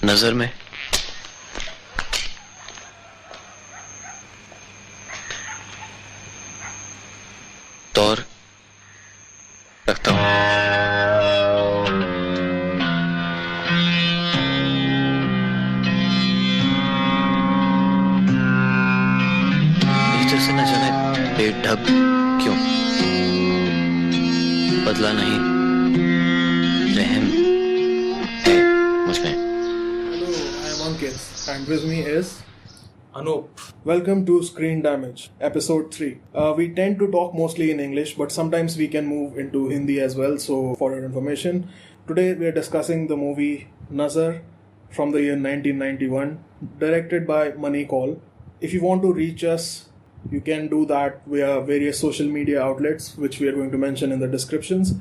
नजर में तौर रखता हूँ। भीतर से न जाने पेट ढक क्यों, बदला नहीं, रहम है मुझ में। Hello, I am Ankit, and with me is Anup. Welcome to Screen Damage, Episode 3. We tend to talk mostly in English, but sometimes we can move into Hindi as well, so for your information, today we are discussing the movie Nazar from the year 1991, directed by Kaul. If you want to reach us, you can do that via various social media outlets, which we are going to mention in the descriptions.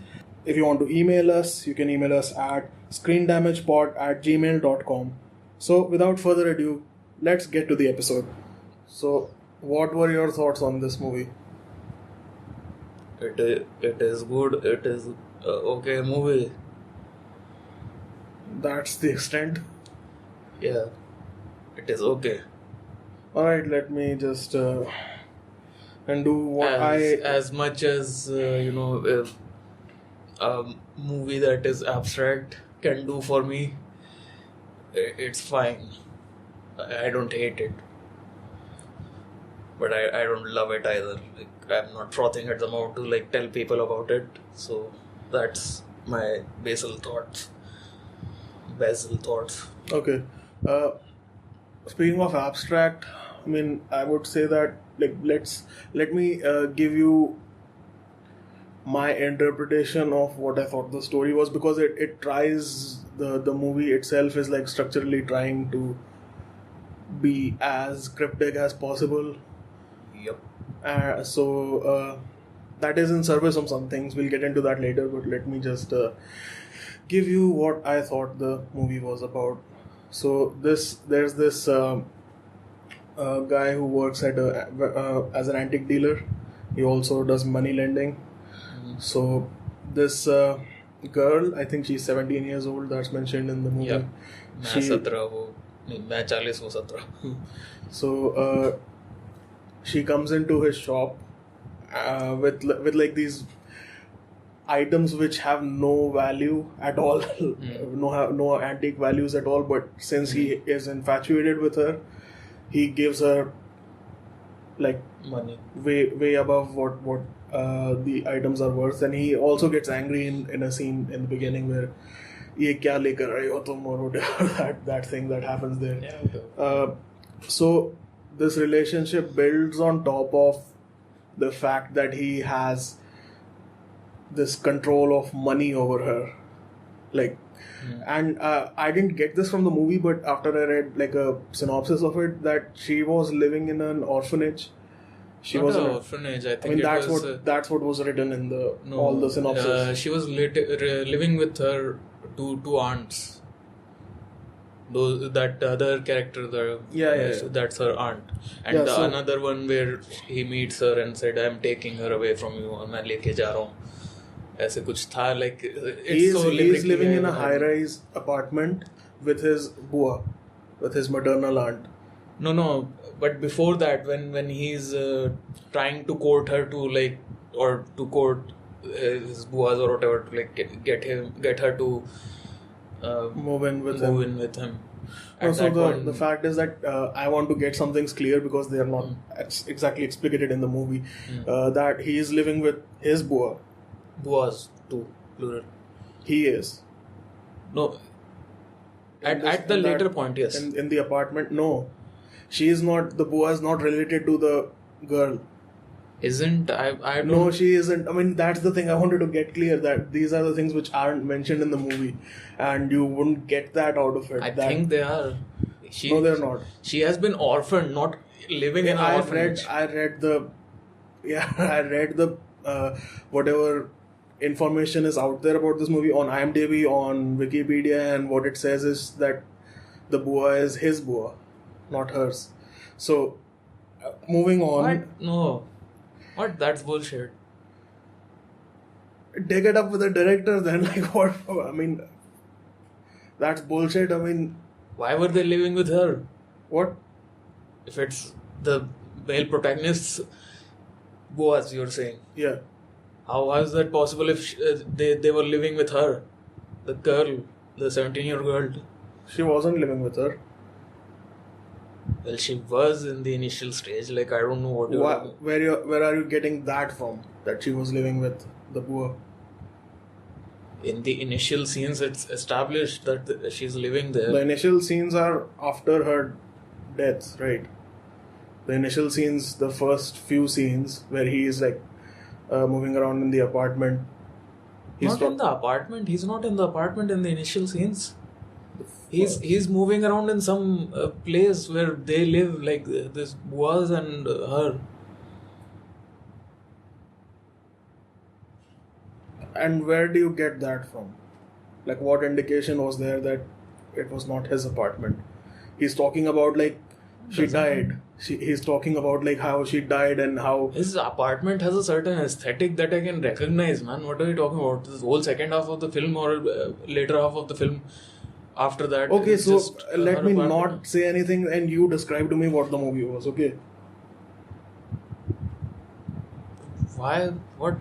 If you want to email us, you can email us at screendamagepod@gmail.com. So, without further ado, let's get to the episode. So, what were your thoughts on this movie? It is good. It is okay movie. That's the extent. Yeah, it is okay. Alright, let me just and do what As much as if a movie that is abstract can do for me, it's fine. I don't hate it, but I don't love it either. Like, I'm not frothing at the mouth to tell people about it. So that's my basil thoughts. Okay. Speaking of abstract, I mean, I would say that let me give you my interpretation of what I thought the story was, because it tries the movie itself is structurally trying to be as cryptic as possible. Yep. So that is in service of some things. We'll get into that later, but let me just give you what I thought the movie was about. So there's this guy who works at as an antique dealer. He also does money lending. So this girl, I think she's 17 years old. That's mentioned in the movie. Yep. मैं 17 हूँ, नहीं मैं 40 हूँ 17. So she comes into his shop with these items which have no value at all, no antique values at all. But since he is infatuated with her, he gives her money way above what the items are worth, and he also gets angry in a scene in the beginning where ये क्या लेकर आए हो तुम, or whatever that thing that happens there. Yeah. So this relationship builds on top of the fact that he has this control of money over her, and I didn't get this from the movie, but after I read a synopsis of it, that she was living in an orphanage. She was an orphanage. I think that's what was written in all the synopsis. She was living with her two aunts. That other character, that's her aunt, and another one where he meets her and said, "I'm taking her away from you, और मैं लेके जा रहा हूँ." ऐसे कुछ था, he's living in a high-rise apartment with his bua, with his maternal aunt. No, but before that, when he's trying to court her to or to court his buas or whatever to get her to move in with him. So the fact is that I want to get some things clear, because they are not exactly explicated in the movie. That he is living with his buas too, plural. He is. No. At the later point, yes. In the apartment, no. She is not. The bua is not related to the girl. Isn't I don't. No, she isn't. I mean, that's the thing I wanted to get clear, that these are the things which aren't mentioned in the movie, and you wouldn't get that out of it. I think they are. No, they're not. She has been orphaned, not living in an orphanage. I read the whatever information is out there about this movie on IMDb, on Wikipedia, and what it says is that the bua is his bua, not hers. So moving on. What? No. What? That's bullshit. Take it up with the director then. What? I mean, that's bullshit. I mean, Why were they living with her? What? If it's the male protagonist's boss, you're saying. Yeah. How is that possible if they were living with her? The girl, the 17-year-old girl. She wasn't living with her. Well, she was in the initial stage. Like, I don't know what you're talking. Where are you getting that from? That she was living with the boy? In the initial scenes, it's established that she's living there. The initial scenes are after her death, right? The initial scenes, the first few scenes where he is like moving around in the apartment. Not in the apartment. He's not in the apartment in the initial scenes. He's moving around in some place where they live, like this Boaz and her. And where do you get that from? Like, what indication was there that it was not his apartment? He's talking about like she died. He's talking about like how she died and how his apartment has a certain aesthetic that I can recognize, man. What are you talking about? This whole second half of the film or later half of the film after that? Okay, so just, let her me apartment. not say anything and you describe to me what the movie was, okay? Why? What?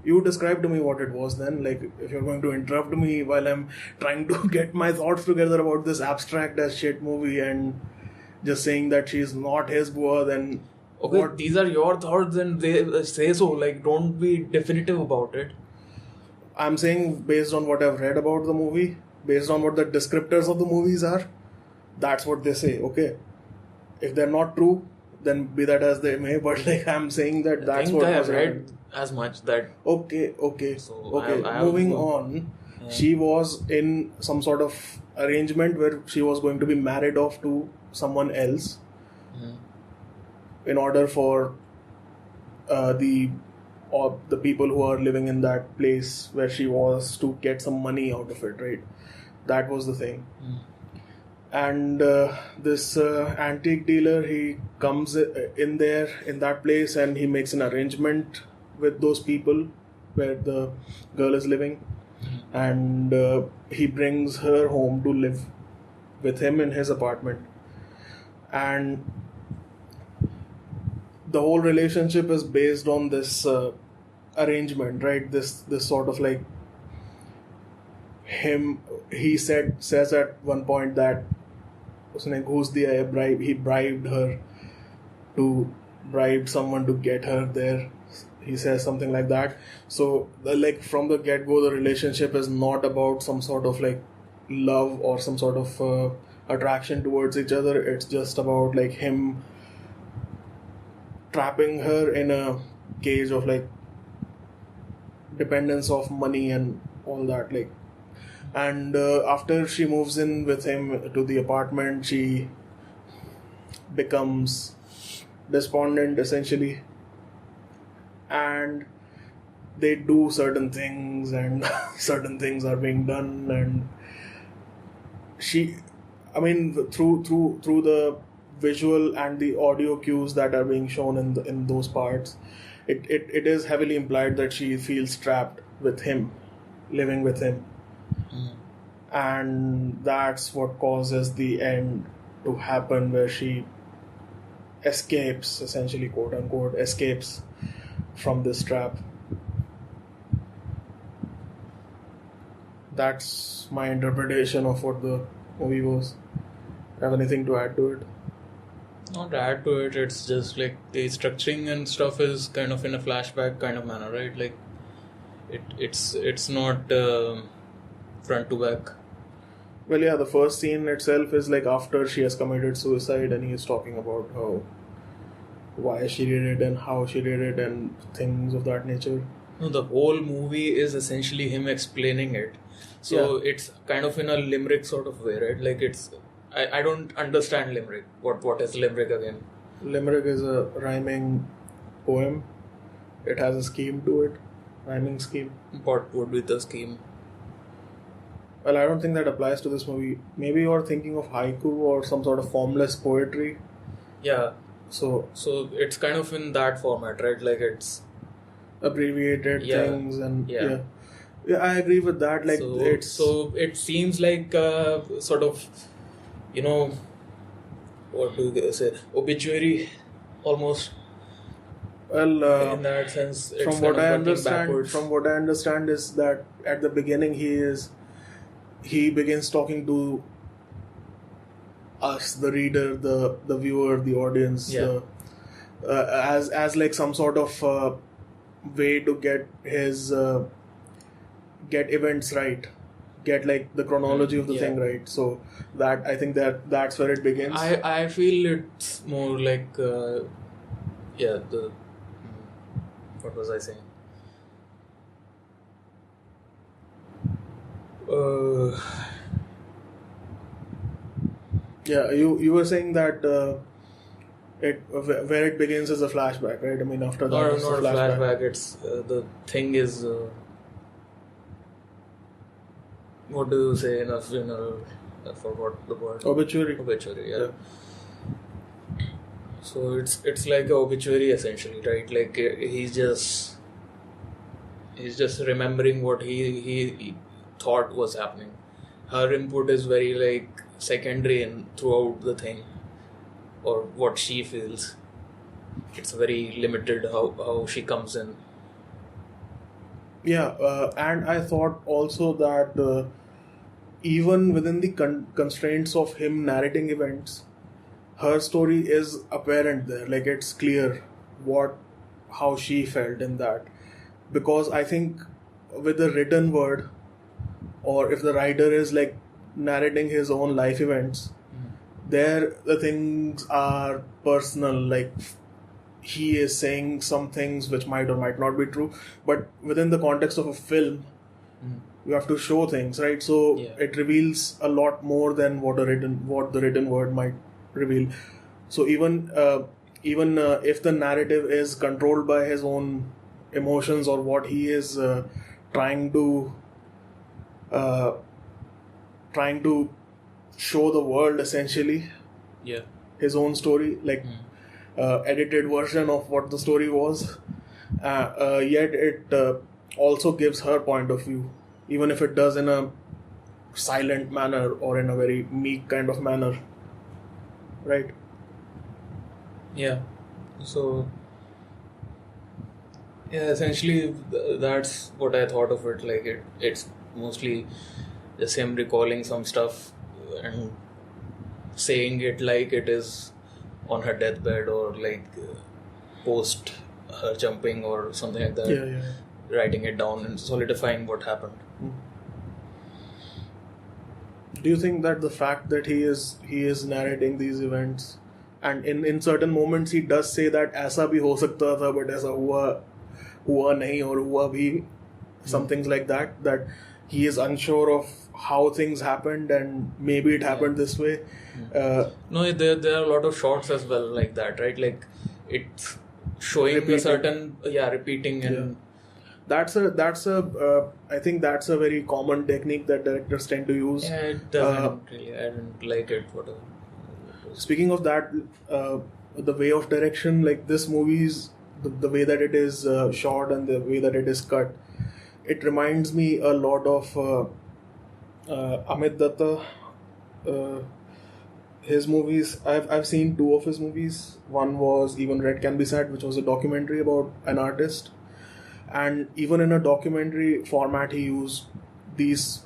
You describe to me what it was then. Like, if you're going to interrupt me while I'm trying to get my thoughts together about this abstract as shit movie and just saying that she's not his boa, then Okay, what? these are your thoughts and they say so. Like, don't be definitive about it. I'm saying based on what I've read about the movie, based on what the descriptors of the movies are, that's what they say, okay? If they're not true, then be that as they may, but like I'm saying that that's I think what I have was read happening. as much that. Okay. So I have Moving to- on, she was in some sort of arrangement where she was going to be married off to someone else in order for the people who are living in that place where she was to get some money out of it, right? That was the thing. And this antique dealer, he comes in there in that place and he makes an arrangement with those people where the girl is living, and he brings her home to live with him in his apartment. And the whole relationship is based on this arrangement, right? This sort of like he says at one point that उसने घूस दिया है, he bribed her to bribe someone to get her there. He says something like that. So like from the get-go, the relationship is not about some sort of like love or some sort of attraction towards each other. It's just about like him trapping her in a cage of like dependence of money and all that, like. And after she moves in with him to the apartment, she becomes despondent essentially, and they do certain things and certain things are being done, and through the visual and the audio cues that are being shown in those parts, it is heavily implied that she feels trapped with him, living with him. And that's what causes the end to happen, where she escapes, essentially, quote unquote, escapes from this trap. That's my interpretation of what the movie was. Have anything to add to it? Not add to it, it's just like the structuring and stuff is kind of in a flashback kind of manner, right? Like it's not front to back. Well, yeah, the first scene itself is like after she has committed suicide, and he is talking about why she did it and how she did it and things of that nature. No, the whole movie is essentially him explaining it. So it's kind of in a limerick sort of way, right? Like I don't understand limerick. What is limerick again? Limerick is a rhyming poem. It has a scheme to it, rhyming scheme. What would be the scheme? Well, I don't think that applies to this movie. Maybe you're thinking of haiku or some sort of formless poetry. Yeah. So it's kind of in that format, right? Like it's abbreviated things and yeah. I agree with that. Like so it seems like sort of you know, what do you say, obituary almost. Well, In that sense, it's from kind what of I working understand, backwards. is that at the beginning he begins talking to us, the reader, the viewer, the audience, Yeah. as like some sort of way to get his get events right, get like the chronology of the Yeah. thing right. So that I think that's where it begins. I feel it's more like the what was I saying? Yeah, you were saying that it where it begins is a flashback, right? I mean, after that, Not it's a flashback. It's the thing is what do you say in a funeral? I forgot the word. Obituary. Obituary, yeah. So it's like a obituary essentially, right? Like he's just remembering what he thought was happening. Her input is very like secondary in throughout the thing, or what she feels. It's very limited how she comes in. Yeah, and I thought also that even within the constraints of him narrating events, her story is apparent there. Like it's clear how she felt in that, because I think with the written word, or if the writer is like narrating his own life events, there the things are personal. Like he is saying some things which might or might not be true, but within the context of a film, you have to show things, right? So it reveals a lot more than what the written word might reveal. So even if the narrative is controlled by his own emotions, or what he is trying to show the world, essentially, his own story, like edited version of what the story was, yet it also gives her point of view, even if it does in a silent manner or in a very meek kind of manner, right? So essentially that's what I thought of it. Like it's mostly just him recalling some stuff and saying it like it is on her deathbed, or like post her jumping or something like that. Writing it down and solidifying what happened. Do you think that the fact that he is narrating these events, and in certain moments he does say that ऐसा भी हो सकता था but ऐसा हुआ नहीं और हुआ भी, some things like that he is unsure of how things happened and maybe it happened this way? No, there are a lot of shots as well like that, right? Like it's showing repeating. A certain repeating and that's a I think that's a very common technique that directors tend to use. It doesn't really. I don't like it. Whatever. Speaking of that, the way of direction, like this movie's the way that it is shot and the way that it is cut, it reminds me a lot of Amit Datta. His movies, I've seen two of his movies. One was Even Red Can Be Sad, which was a documentary about an artist. And even in a documentary format, he used these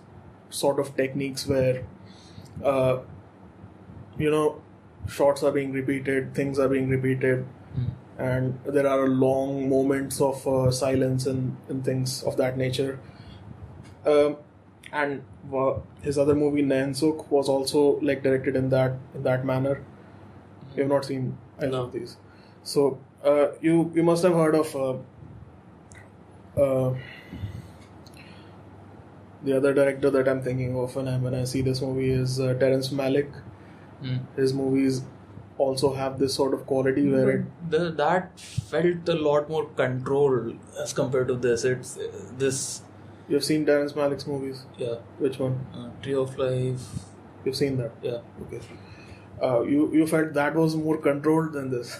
sort of techniques where, shots are being repeated, things are being repeated, and there are long moments of silence and things of that nature. And his other movie Nayan Sukh was also like directed in that manner. You have not seen any of these, so you must have heard of the other director that I'm thinking of when I see this movie is Terrence Malick. His movies also have this sort of quality where that felt a lot more controlled as compared to this. It's this. You've seen Terrence Malick's movies? Yeah. Which one? Tree of Life. You've seen that? Yeah. Okay. You felt that was more controlled than this?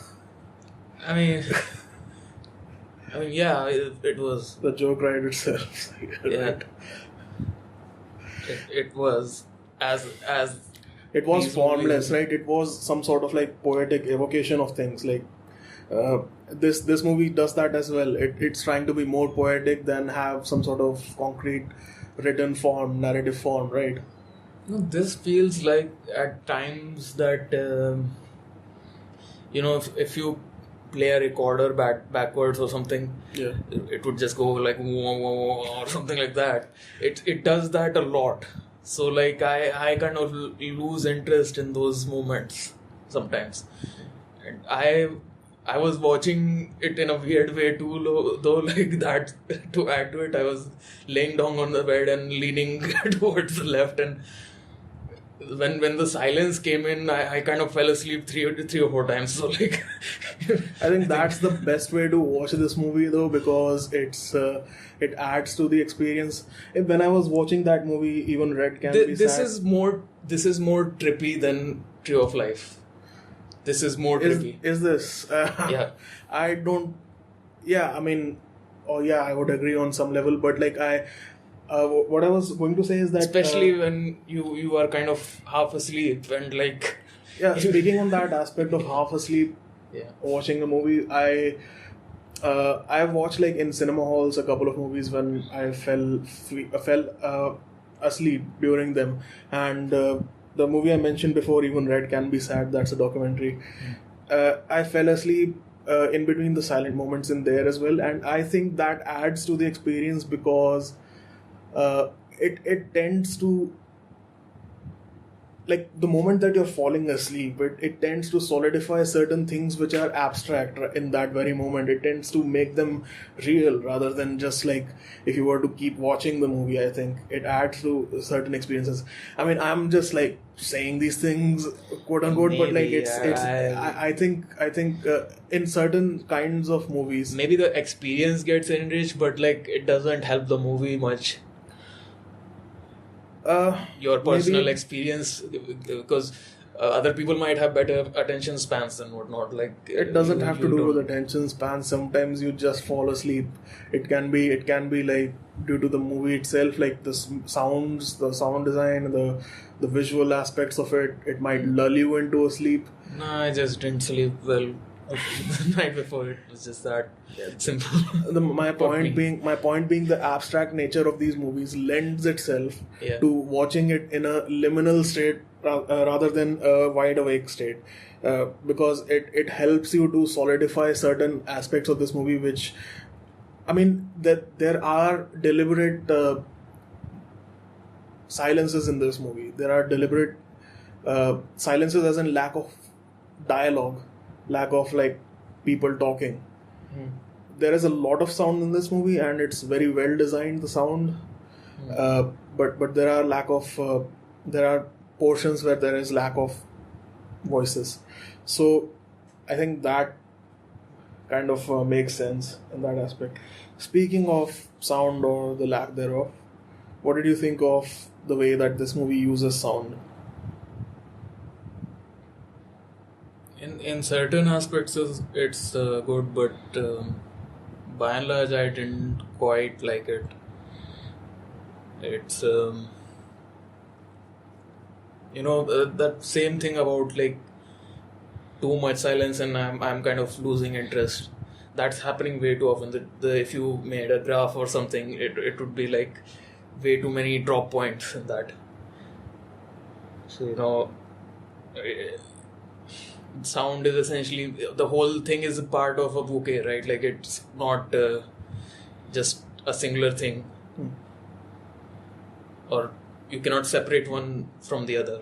I mean, yeah, it was. The joke right itself. Yeah. It was as it was these formless, movies. right? It was some sort of like poetic evocation of things. Like this movie does that as well. It's trying to be more poetic than have some sort of concrete written form, narrative form, right? No, this feels like at times that if you play a recorder backwards or something, Yeah. it would just go like whoa, whoa, whoa, or something like that. It does that a lot. So like I kind of lose interest in those moments sometimes, and I was watching it in a weird way too, though like that. To add to it, I was laying down on the bed and leaning towards the left, and when the silence came in, I kind of fell asleep three or four times. So like, I think that's the best way to watch this movie though, because it adds to the experience. When I was watching that movie, even Red Can Be this Sad. is more trippy than Tree of Life. This is more trippy. Is this? Yeah. I don't. Yeah, I mean, oh yeah, I would agree on some level, but like what I was going to say is that Especially when you are kind of half asleep and like. Yeah, speaking on that aspect of half asleep, Yeah. watching a movie, I've watched like in cinema halls a couple of movies when I fell asleep during them, and the movie I mentioned before, even Red Can Be Sad, that's a documentary. I fell asleep in between the silent moments in there as well, and I think that adds to the experience because it tends to, like, the moment that you're falling asleep, it tends to solidify certain things which are abstract in that very moment. It tends to make them real rather than just like if you were to keep watching the movie. I think it adds to certain experiences. I mean, I'm just like saying these things, quote unquote, but like Maybe, I think in certain kinds of movies, Maybe the experience gets enriched, but like it doesn't help the movie much. Your personal maybe- experience, because other people might have better attention spans and whatnot. Like it doesn't have to you do don't- with attention span. Sometimes you just fall asleep. It can be like due to the movie itself, like the sounds, the sound design, the visual aspects of it. It might lull you into a sleep. No, I just didn't sleep well the night before. It was just that simple. My For point me. being the abstract nature of these movies lends itself Yeah. to watching it in a liminal state rather than a wide awake state, because it helps you to solidify certain aspects of this movie, which, I mean, that there are deliberate silences in this movie. There are deliberate silences as in lack of dialogue, lack of like people talking. There is a lot of sound in this movie, and it's very well designed, the sound. But there are portions where there is lack of voices. So I think that kind of makes sense in that aspect. Speaking of sound or the lack thereof, what did you think of the way that this movie uses sound? In certain aspects, it's good, but by and large, I didn't quite like it. It's that same thing about like too much silence, and I'm kind of losing interest. That's happening way too often. If you made a graph or something, it would be like way too many drop points in that. So sound is essentially, the whole thing is a part of a bouquet, right? Like it's not just a singular thing, or you cannot separate one from the other,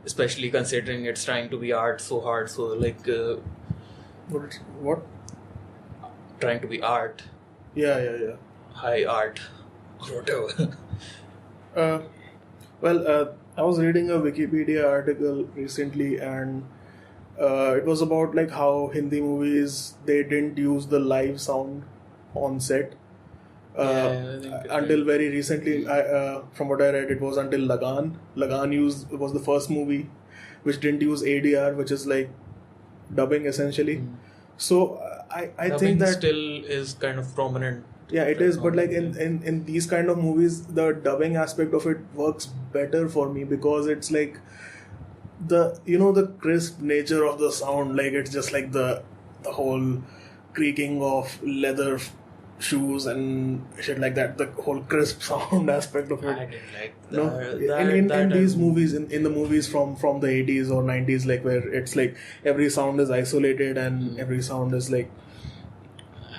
especially considering it's trying to be art so hard. So like What? trying to be art, Yeah. high art, or whatever. I was reading a Wikipedia article recently, and it was about like how Hindi movies, they didn't use the live sound on set. I think Until very recently, from what I read, it was until Lagan. Lagan was the first movie which didn't use ADR, which is like dubbing essentially. So I dubbing think that still is kind of prominent Yeah, it is, but like in these kind of movies, the dubbing aspect of it works better for me because it's like the crisp nature of the sound, like it's just like the whole creaking of leather shoes and shit like that, the whole crisp sound aspect of it. I didn't like No, that. in these movies, in the movies from the 80s or 90s, like where it's like every sound is isolated and every sound is like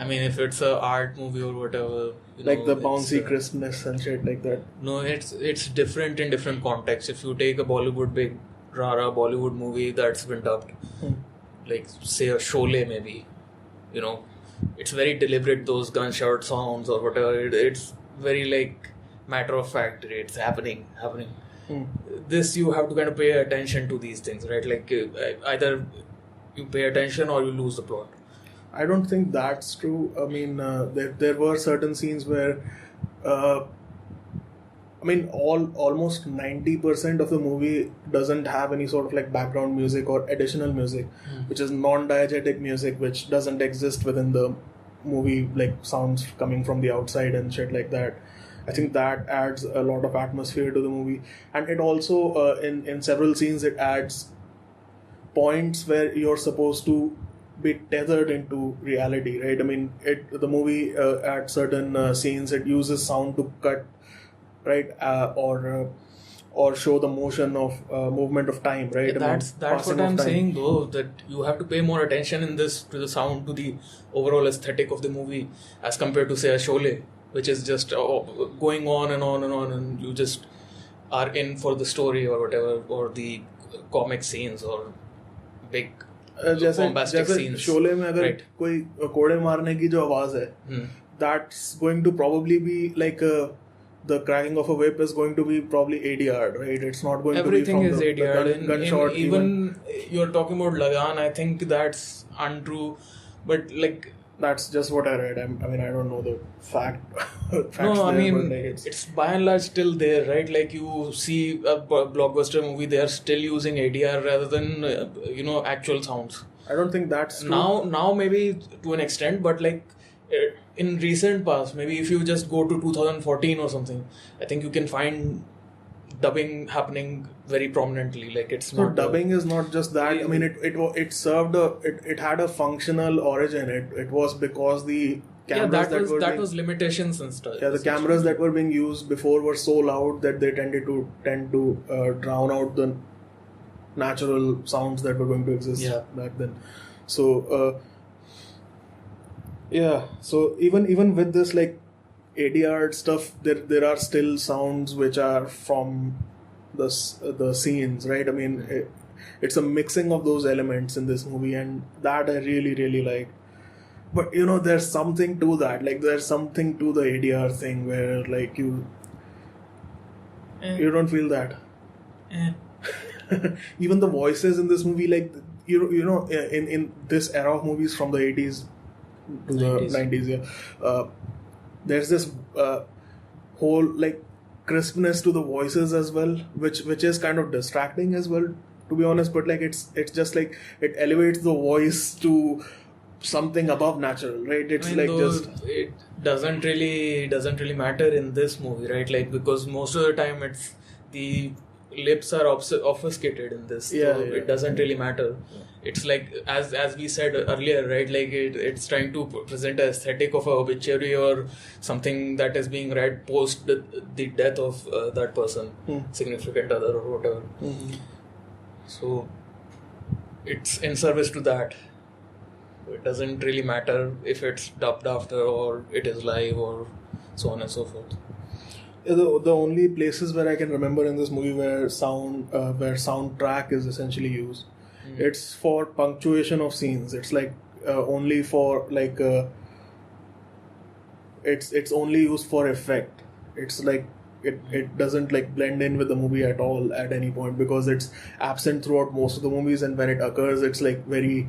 I mean, if it's a art movie or whatever, like the bouncy crispness and shit like that. No, it's different in different contexts. If you take a Bollywood big rara Bollywood movie that's been dubbed, like say a Sholay maybe, it's very deliberate, those gunshot sounds or whatever. It's very like matter of fact. It's happening. This you have to kind of pay attention to these things, right? Like either you pay attention or you lose the plot. I don't think that's true. I mean, there were certain scenes where, almost 90% of the movie doesn't have any sort of like background music or additional music, which is non-diegetic music, which doesn't exist within the movie, like sounds coming from the outside and shit like that. I think that adds a lot of atmosphere to the movie, and it also in several scenes it adds points where you're supposed to be tethered into reality, right? I mean, the movie at certain scenes it uses sound to cut, right, or show the motion of movement of time, right? That's what I'm saying though, that you have to pay more attention in this to the sound, to the overall aesthetic of the movie as compared to say a Sholay, which is just going on and on and on, and you just are in for the story or whatever, or the comic scenes or big जैसे शोले में अगर कोई कोड़े मारने की जो आवाज है, that's going to probably be like the cracking of a whip is going to be probably ADR, right? It's not going everything to be from is ADR. gunshot. Even you're talking about Lagan, I think that's untrue, but like that's just what I read. I mean, I don't know the facts. No, I mean, it's by and large still there, right? Like you see a blockbuster movie, they are still using ADR rather than actual sounds. I don't think that's true. Now maybe to an extent, but like in recent past, maybe if you just go to 2014 or something, I think you can find dubbing happening very prominently. Like it's so not dubbing is not just that. I mean, it served it had a functional origin. It was because the cameras that was limitations and stuff. Yeah, the cameras that were being used before were so loud that they tend to drown out the natural sounds that were going to exist back then. So so even with this like ADR stuff, there are still sounds which are from the scenes, right? I mean, it's a mixing of those elements in this movie, and that I really, really like. But there's something to that. Like there's something to the ADR thing where like you don't feel that. Even the voices in this movie, like in this era of movies from the 80s to the 90s, there's this whole like crispness to the voices as well, which is kind of distracting as well, to be honest. But like it's just like it elevates the voice to something above natural, right? It's it doesn't really matter in this movie, right? Like because most of the time it's the lips are obfuscated in this, so it doesn't really matter. It's like as we said earlier, right? Like it's trying to present an aesthetic of a obituary or something that is being read post the death of that person, significant other or whatever. So it's in service to that. It doesn't really matter if it's dubbed after or it is live or so on and so forth. The only places where I can remember in this movie where soundtrack is essentially used, it's for punctuation of scenes. It's like only for like it's only used for effect. It's like it doesn't like blend in with the movie at all at any point because it's absent throughout most of the movies, and when it occurs, it's like very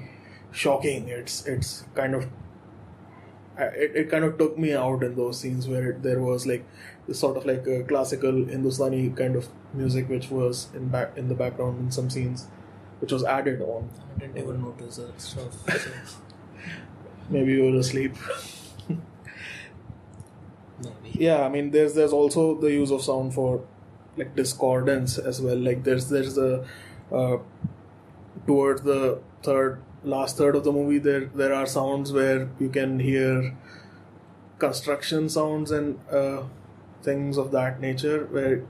shocking. It's kind of it kind of took me out in those scenes where there was like this sort of like a classical Hindustani kind of music which was in the background in some scenes, which was added on. I didn't even notice that stuff. Maybe you were asleep. maybe. Yeah, I mean, there's also the use of sound for like discordance as well. Like there's a towards the last third of the movie, there are sounds where you can hear construction sounds and things of that nature, where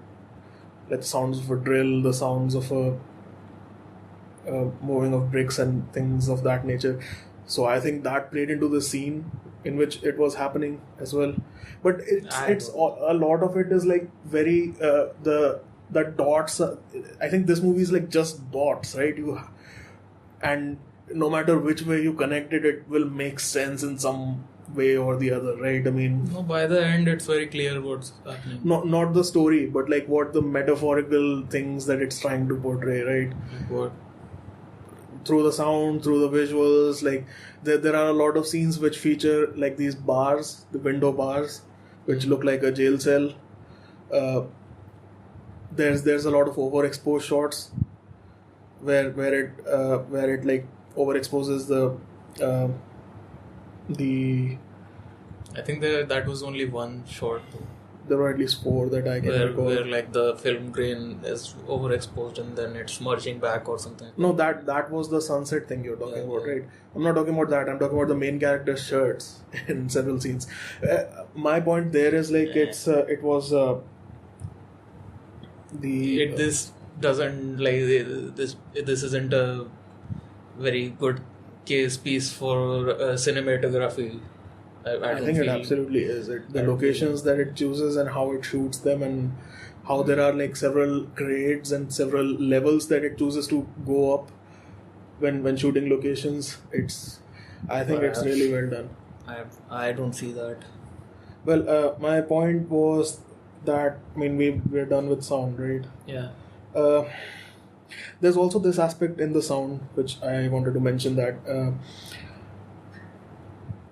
like sounds of a drill, the sounds of a moving of bricks and things of that nature. So I think that played into the scene in which it was happening as well. But a lot of it is like very the dots. I think this movie is like just dots, right? And no matter which way you connect it, it will make sense in some way or the other, right? I mean, No, by the end, it's very clear what's happening. not the story, but like what the metaphorical things that it's trying to portray, right? What? Through the sound, through the visuals, like there are a lot of scenes which feature like these bars, the window bars, which look like a jail cell. There's a lot of overexposed shots where it like overexposes the I think that was only one shot there were at least 4 that I can recall. where like the film grain is overexposed and then it's merging back or something. No, that was the sunset thing you're talking about, yeah. right? I'm not talking about that. I'm talking about the main character's shirts in several scenes. My point there is like it was This doesn't like this isn't a very good case piece for cinematography. I don't think it feel- absolutely is. The I don't locations that it chooses and how it shoots them, and how there are like several grades and several levels that it chooses to go up when shooting locations. I think it's really well done. I don't see that. Well, my point was that, I mean, we're done with sound, right? Yeah. There's also this aspect in the sound which I wanted to mention, that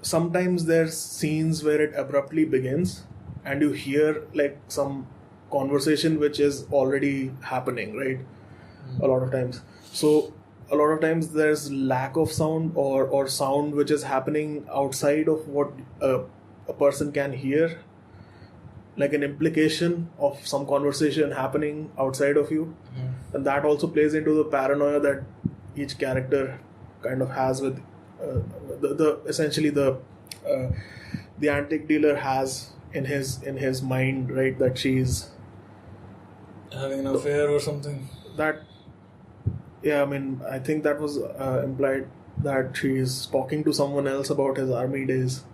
sometimes there's scenes where it abruptly begins and you hear like some conversation which is already happening, right? A lot of times. So a lot of times there's lack of sound or sound which is happening outside of what a person can hear, like an implication of some conversation happening outside of you. And that also plays into the paranoia that each character kind of has with essentially the antique dealer has in his mind, right? That she's Having an affair or something. that I mean, I think that was implied, that she's talking to someone else about his army days.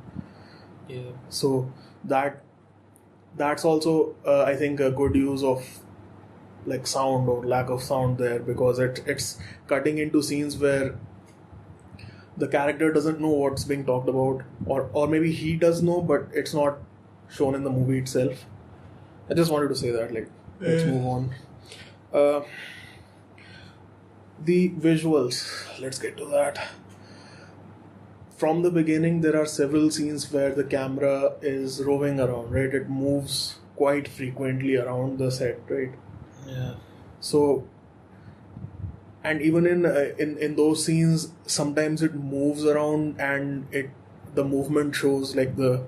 Yeah. So that's also I think a good use of like sound or lack of sound there, because it's cutting into scenes where the character doesn't know what's being talked about, or maybe he does know, but it's not shown in the movie itself. I just wanted to say that, like, let's move on. The visuals, let's get to that. From the beginning, there are several scenes where the camera is roving around, right? It moves quite frequently around the set, right? Yeah. So, and even in those scenes, sometimes it moves around and the movement shows like the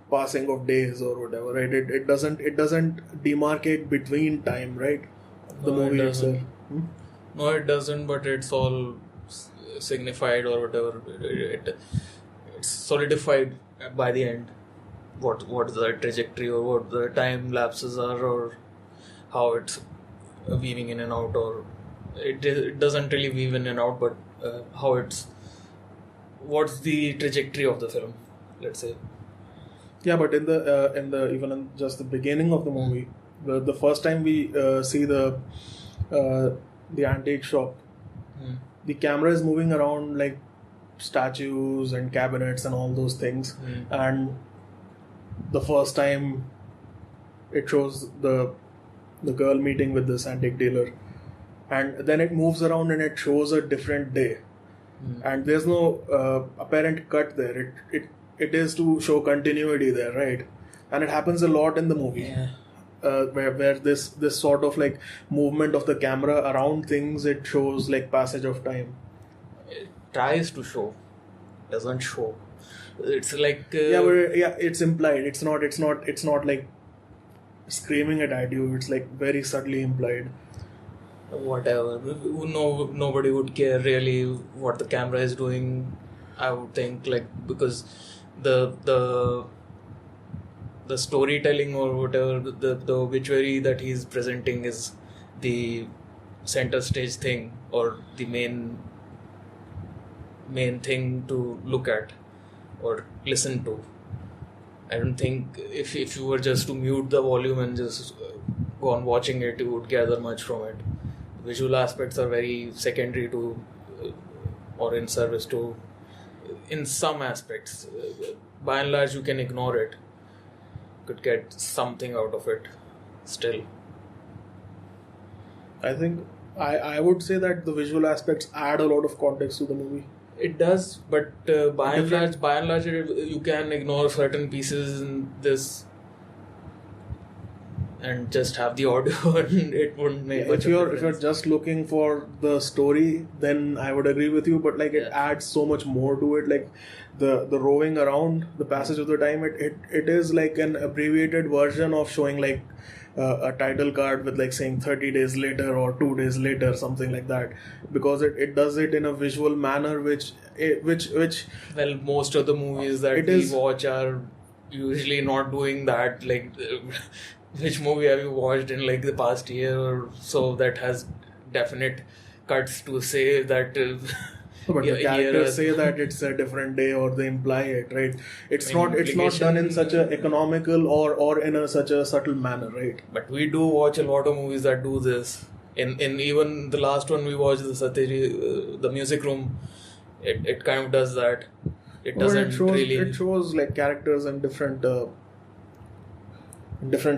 passing of days or whatever, right? It doesn't demarcate between time, right? The No, it movie doesn't. itself. No, it doesn't, but it's all signified or whatever. It's solidified by the end. What the trajectory or what the time lapses are, or how it's weaving in and out, or it doesn't really weave in and out, but how what's the trajectory of the film, let's say. Yeah, but in the even in just the beginning of the movie, the first time we see the antique shop, the camera is moving around like statues and cabinets and all those things, and the first time it shows the girl meeting with this antique dealer, and then it moves around and it shows a different day, and there's no apparent cut there. It is to show continuity there, right? And it happens a lot in the movie. Yeah. Where this sort of like movement of the camera around things, it shows like passage of time. It tries to show, doesn't show. It's like it's implied. It's not like screaming it at you. It's like very subtly implied. whatever. No, nobody would care really what the camera is doing. I would think, like, because the the the storytelling or whatever, the obituary that he's presenting is the center stage thing, or the main thing to look at or listen to. I don't think if you were just to mute the volume and just go on watching it, you would gather much from it. Visual aspects are very secondary to or in service to in some aspects. By and large, you can ignore it. Could get something out of it still. I think I would say that the visual aspects add a lot of context to the movie. It does, but by and large, you can ignore certain pieces in this and just have the audio, and it wouldn't make much If you're difference. just looking for the story, then I would agree with you. But like it adds so much more to it. Like the roving around, the passage of the time, it is like an abbreviated version of showing like a title card with like saying 30 days later or 2 days later, something like that, because it does it in a visual manner which Well, most of the movies that we watch are usually not doing that. Like, which movie have you watched in like the past year or so that has definite cuts to say that? But the characters say that it's a different day, or they imply it, right? It's not done in such a economical or in such a subtle manner, right? But we do watch a lot of movies that do this. In even the last one we watched, the Satiri, the Music Room, it kind of does that. It doesn't really. It shows like characters in different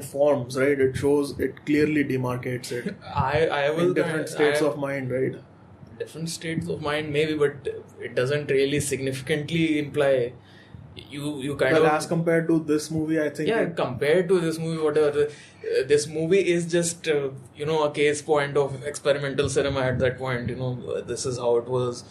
forms, right? It clearly demarcates it. I will in different states of mind, right? Different states of mind, maybe, but it doesn't really significantly imply. You kind of, as compared to this movie, I think. Compared to this movie, whatever. This movie is just a case point of experimental cinema at that point. This is how it was,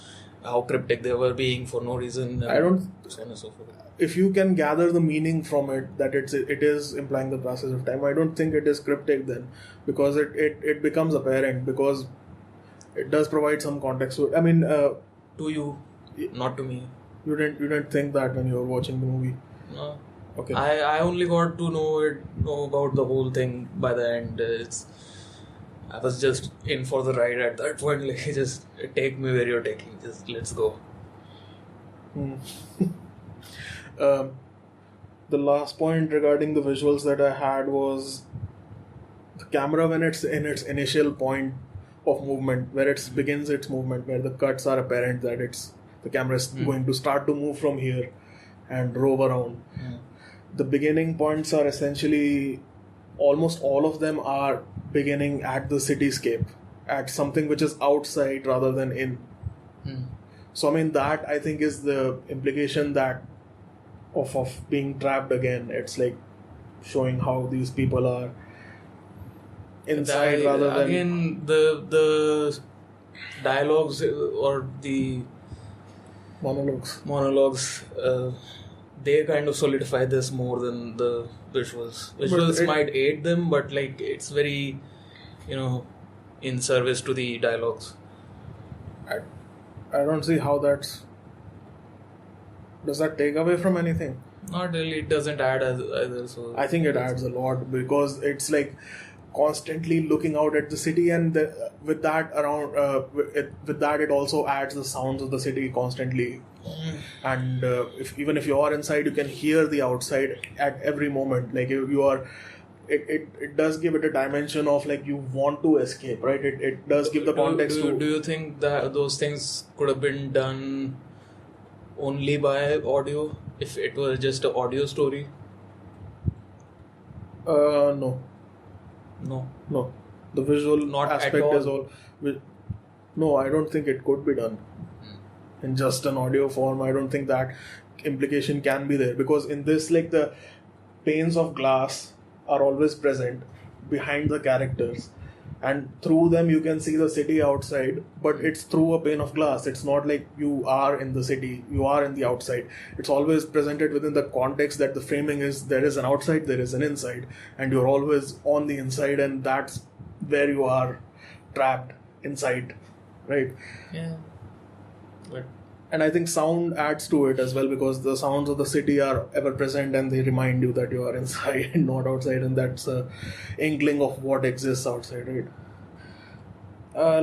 how cryptic they were being for no reason. I don't. So on and so forth. If you can gather the meaning from it, that it is implying the passage of time, I don't think it is cryptic then, because it becomes apparent, because it does provide some context to it. I mean, to you, not to me. You didn't think that when you were watching the movie? No. Okay. I only got to know about the whole thing by the end. I was just in for the ride at that point. Like, just take me where you're taking. Just let's go. The last point regarding the visuals that I had was the camera when it's in its initial point of movement, where it begins its movement, where the cuts are apparent that the camera is going to start to move from here and rove around. The beginning points are essentially, almost all of them are beginning at the cityscape, at something which is outside rather than in. So I mean, that I think is the implication that of being trapped again. It's like showing how these people are inside rather than... Again, the dialogues or the monologues, they kind of solidify this more than the visuals. Visuals might aid them, but like it's very, in service to the dialogues. I don't see how that's... Does that take away from anything? Not really. It doesn't add either. So I think it adds a lot, because it's like constantly looking out at the city, and with that it also adds the sounds of the city constantly. And even if you are inside, you can hear the outside at every moment. Like you are, it does give it a dimension of like you want to escape, right? It does give the context. Do you think that those things could have been done only by audio, if it was just an audio story? No. The visual aspect is all. No, I don't think it could be done in just an audio form. I don't think that implication can be there, because in this, like, the panes of glass are always present behind the characters, and through them you can see the city outside, but it's through a pane of glass. It's not like you are in the city, you are in the outside. It's always presented within the context that the framing is there is an outside, there is an inside, and you're always on the inside, and that's where you are trapped inside, right? Yeah. But And I think sound adds to it as well, because the sounds of the city are ever present and they remind you that you are inside and not outside, and that's a inkling of what exists outside, right?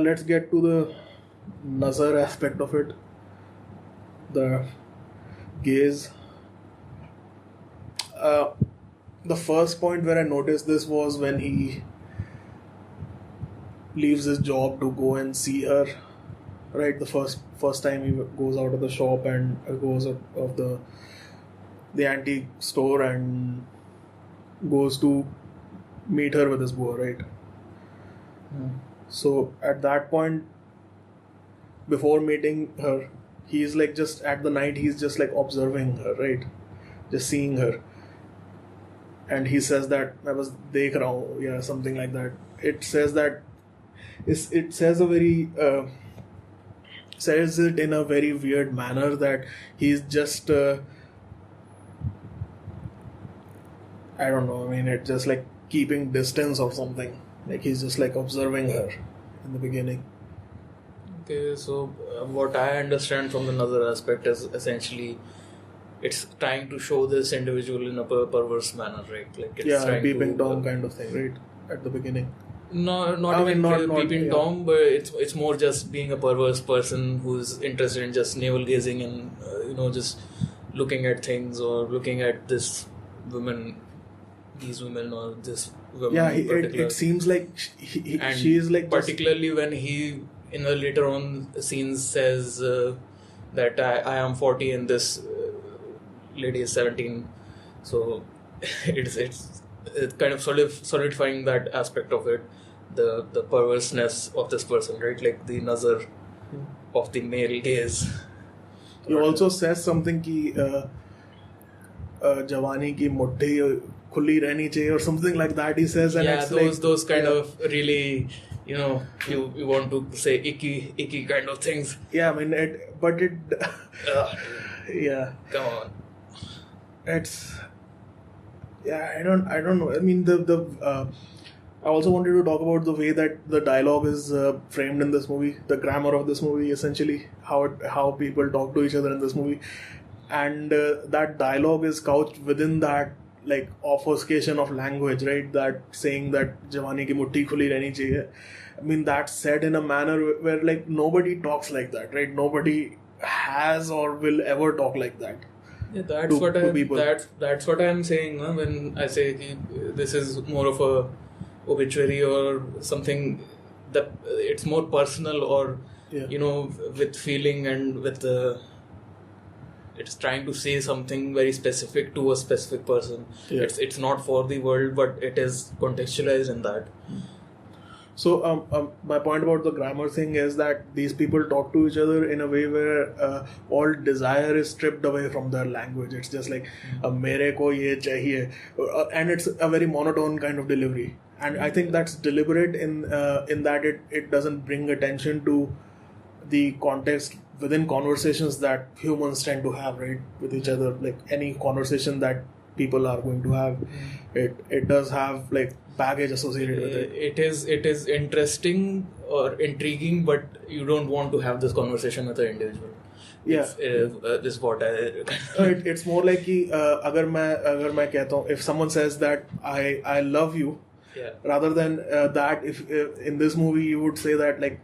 Let's get to the Nazar aspect of it, the gaze. The first point where I noticed this was when he leaves his job to go and see her. Right, the first time he goes out of the shop and goes out of the antique store and goes to meet her with his boy, right? So at that point, before meeting her, he's like just at the night, he's just like observing her, right? Just seeing her. And he says that I was dekh raha hu, yeah, something like that. It says that it says a very says it in a very weird manner that he's just I don't know, I mean, it's just like keeping distance or something, like he's just like observing her in the beginning. okay, so what I understand from the Nazar aspect is essentially it's trying to show this individual in a perverse manner, right? Like it's Yeah, trying peeping to, Tom kind of thing, right? At the beginning. No, not I mean, even not- peeping yeah. Tom, but it's more just being a perverse person who's interested in just navel gazing and just looking at things or looking at this woman, these women or this woman. Yeah, in particular. it seems like And she is like just, particularly when he in the later on scenes says that I am 40 and this lady is 17, so it's kind of solidifying that aspect of it, the perverseness of this person, right? Like the Nazar of the male gaze. he also says something ki jawani ki muddhi khulli rehni chahiye or something like that, he says, and Yeah, it's those kind yeah. of really, you want to say icky kind of things. Yeah, I mean but it yeah, Come on. it's yeah, I don't know, I mean the I also wanted to talk about the way that the dialogue is framed in this movie, the grammar of this movie, essentially how people talk to each other in this movie, and that dialogue is couched within that like obfuscation of language, right? That saying that Jawani ki mutti khuli rehni chahiye. I mean, that's said in a manner where like nobody talks like that, right? Nobody has or will ever talk like that. Yeah, that's to- what to I people. that's what I'm saying when I say this is more of a obituary or something that it's more personal or Yeah. with feeling and with it's trying to say something very specific to a specific person. Yeah. It's not for the world, but it is contextualized in that. So my point about the grammar thing is that these people talk to each other in a way where all desire is stripped away from their language. It's just like mere ko ye chahiye, and it's a very monotone kind of delivery. And I think that's deliberate in that it doesn't bring attention to the context within conversations that humans tend to have, right, with each other. Like any conversation that people are going to have, it does have like baggage associated with it. It is interesting or intriguing, but you don't want to have this conversation with an individual. Yeah. This is what I It's more like कि अगर मैं कहता हूँ, if someone says that I love you, yeah. rather than that, if in this movie you would say that like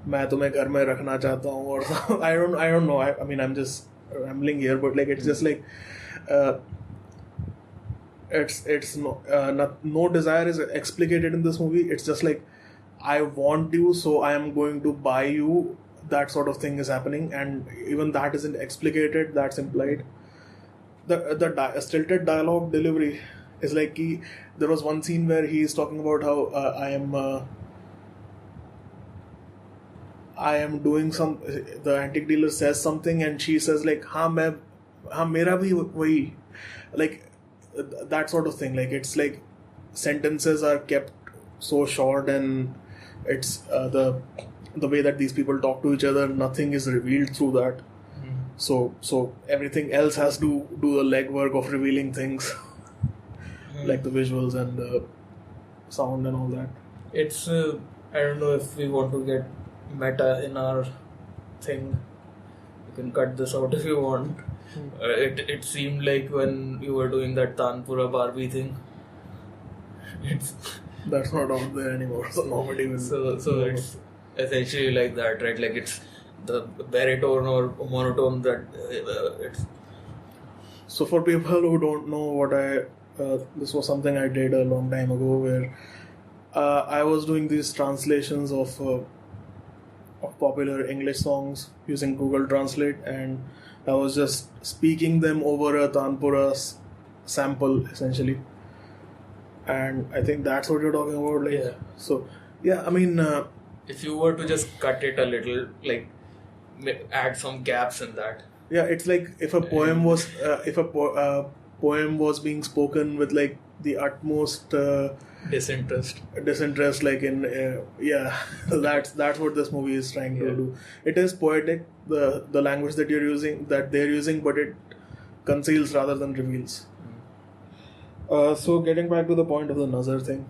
मैं तुम्हें घर में रखना चाहता हूँ, or I don't know, I mean I'm just rambling here, but like it's just like it's no desire is explicated in this movie. It's just like I want you, so I am going to buy you. That sort of thing is happening, and even that isn't explicated. That's implied. The stilted dialogue delivery is like there was one scene where he is talking about how I am doing some. The antique dealer says something, and she says like हाँ मेरा भी वही, like that sort of thing. Like it's like sentences are kept so short, and it's the way that these people talk to each other, nothing is revealed through that. So everything else has to do the legwork of revealing things, like the visuals and the sound and all that. It's I don't know if we want to get meta in our thing. You can cut this out if you want. It seemed like when you were doing that Tanpura Barbie thing. It's That's not out there anymore, so nobody will. so it's essentially like that, right? Like it's the baritone or monotone that it's. So for people who don't know what this was something I did a long time ago, where I was doing these translations of popular English songs using Google Translate, and I was just speaking them over a Tanpura sample essentially. And I think that's what you're talking about, like. Yeah. So yeah, I mean, If you were to just cut it a little, like add some gaps in that. yeah, it's like if a poem was poem was being spoken with like the utmost Disinterest. like in yeah, that's what this movie is trying to do. It is poetic, the language that they're using, but it conceals rather than reveals. So getting back to the point of the Nazar thing,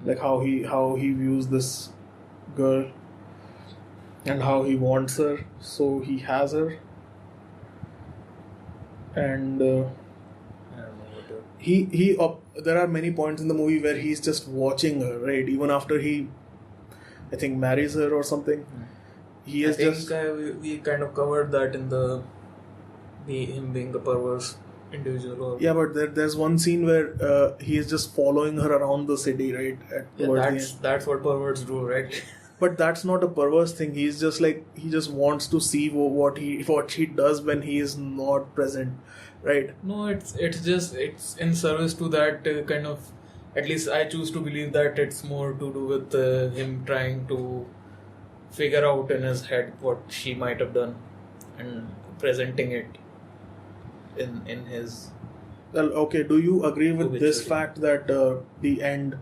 like how he views this girl and how he wants her, so he has her, and I don't know what to. there are many points in the movie where he's just watching her, right? Even after he, I think, marries her or something. He is just We kind of covered that in him being a perverse individual. Or, yeah, but there's one scene where he is just following her around the city, right? That's what perverts do, right? But that's not a perverse thing. He's just like, he just wants to see what she does when he is not present, right? No, it's in service to that kind of. At least I choose to believe that it's more to do with him trying to figure out in his head what she might have done and presenting it in his. Well, okay. Do you agree with this obituary. fact that the end,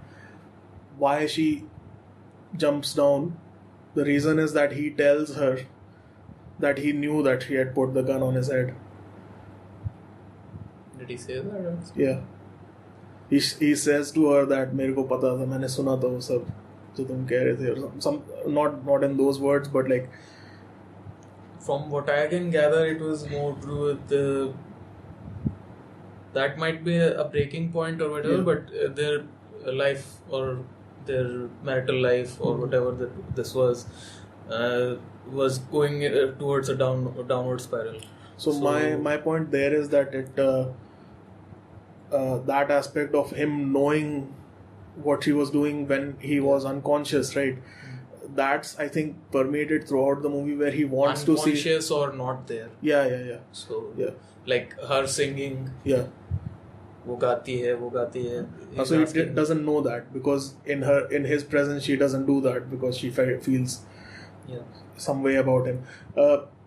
why she jumps down, the reason is that he tells her that he knew that she had put the gun on his head. Did he say that? Yeah. He says to her that मेरे को पता था, मैंने सुना था वो सब जो तुम कह रहे थे, or some not in those words, but like. From what I can gather, it was more to do with that might be a breaking point or whatever, Yeah. but their life or their marital life or whatever this was going towards a downward spiral. So my point there is that it that aspect of him knowing what she was doing when he was unconscious, right? That's, I think, permeated throughout the movie, where he wants to see. Unconscious or not there. Yeah. So Yeah. like her singing, Yeah. वो गाती है. He's So he asking- doesn't know that, because in his presence she doesn't do that, because she feels Yeah. some way about him.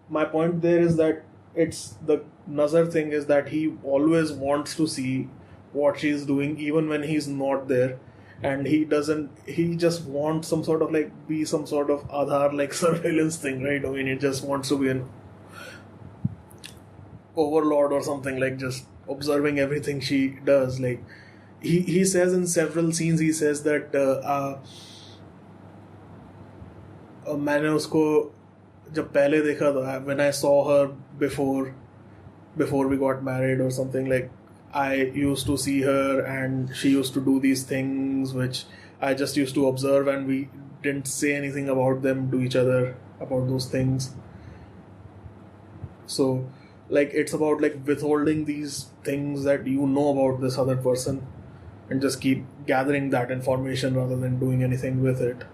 My point there is that it's the Nazar thing is that he always wants to see what she's doing even when he's not there, and he just wants some sort of like be some sort of Aadhaar like surveillance thing, right? I mean, he just wants to be an overlord or something, like just observing everything she does. Like he says in several scenes, he says that मैंने उसको जब पहले देखा था, when I saw her before we got married or something, like I used to see her and she used to do these things which I just used to observe, and we didn't say anything about them to each other, about those things. So like it's about like withholding these things that you know about this other person, and just keep gathering that information rather than doing anything with it.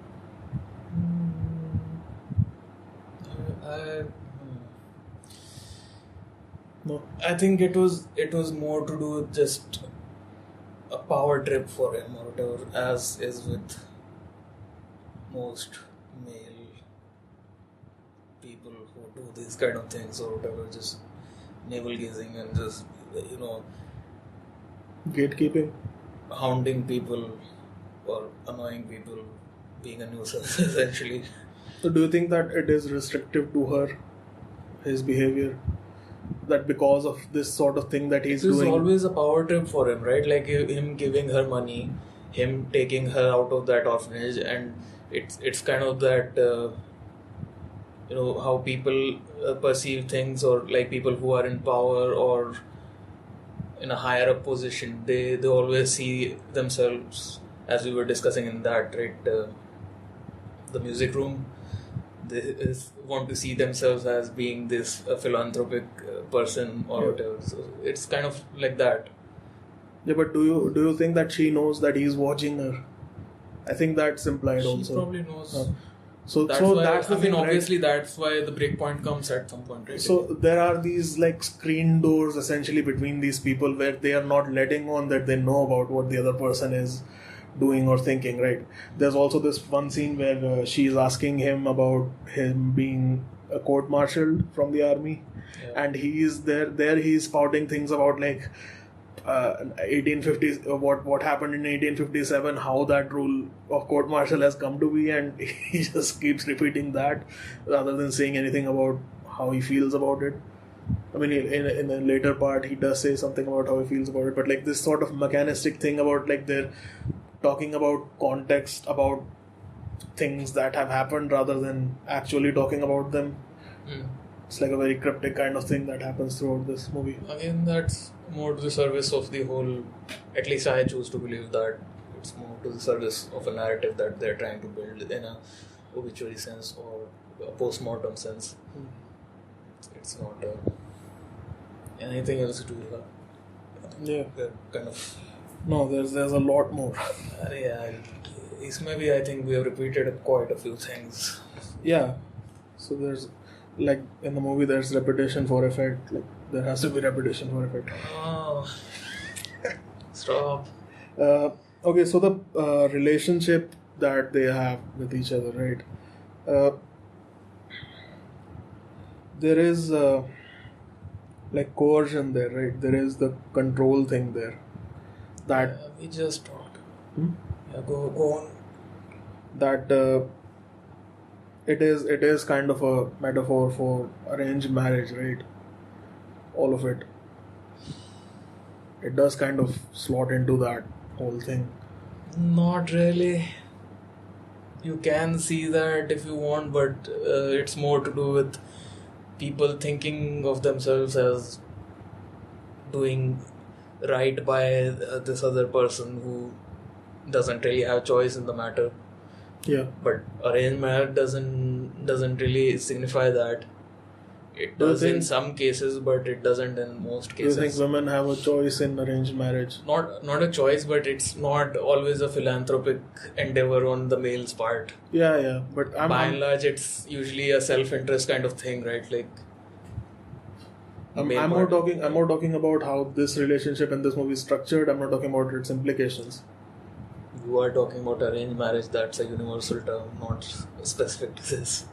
No. I think it was more to do with just a power trip for him or whatever, as is with most male people who do these kind of things or whatever, just navel gazing and just Gatekeeping. hounding people or annoying people, being a nuisance essentially. So do you think that it is restrictive to her, his behavior? That because of this sort of thing that he's It was doing? always a power trip for him, right? Like him giving her money, him taking her out of that orphanage, and it's kind of that how people perceive things, or like people who are in power or in a higher up position, they always see themselves, as we were discussing in that, right, the music room. They want to see themselves as being this philanthropic person or whatever. So it's kind of like that. Yeah, but do you think that she knows that he's watching her? I think that's implied She also. probably knows. So That's so why, that's the I thing, mean, right? obviously that's why the break point comes at some point, right? So there are these like screen doors essentially between these people where they are not letting on that they know about what the other person is doing or thinking, right? There's also this one scene where she's asking him about him being court-martialed from the army, and he's there he's spouting things about like 1850s, what happened in 1857, how that rule of court martial has come to be, and he just keeps repeating that rather than saying anything about how he feels about it. I mean, in a later part, he does say something about how he feels about it, but like this sort of mechanistic thing about like they're talking about context, about things that have happened rather than actually talking about them. It's like a very cryptic kind of thing that happens throughout this movie. Again, that's more to the service of the whole. At least I choose to believe that it's more to the service of a narrative that they're trying to build in a obituary sense or a post-mortem sense. It's not anything else to Yeah. kind of. No, there's a lot more. Yeah, maybe I think we have repeated quite a few things. Yeah. So there's like in the movie there's repetition for effect. Like there has to be repetition for effect. Oh, stop. Okay, so the relationship that they have with each other, right? There is like coercion there, right? There is the control thing there. That We just talked. Yeah, go on. that it is kind of a metaphor for arranged marriage, right? All of it. It does kind of slot into that whole thing. Not really. You can see that if you want, but it's more to do with people thinking of themselves as doing right by this other person who doesn't really have choice in the matter. Yeah. But arranged marriage doesn't really signify that. It Do you does in think- some cases, but it doesn't in most Do you cases. think women have a choice in arranged marriage? Not a choice, but it's not always a philanthropic endeavor on the male's part. Yeah. But By and large, it's usually a self-interest kind of thing, right? Like I'm male more part. I'm more talking about how this relationship in this movie is structured. I'm not talking about its implications. You are talking about arranged marriage. That's a universal term, not specific to this.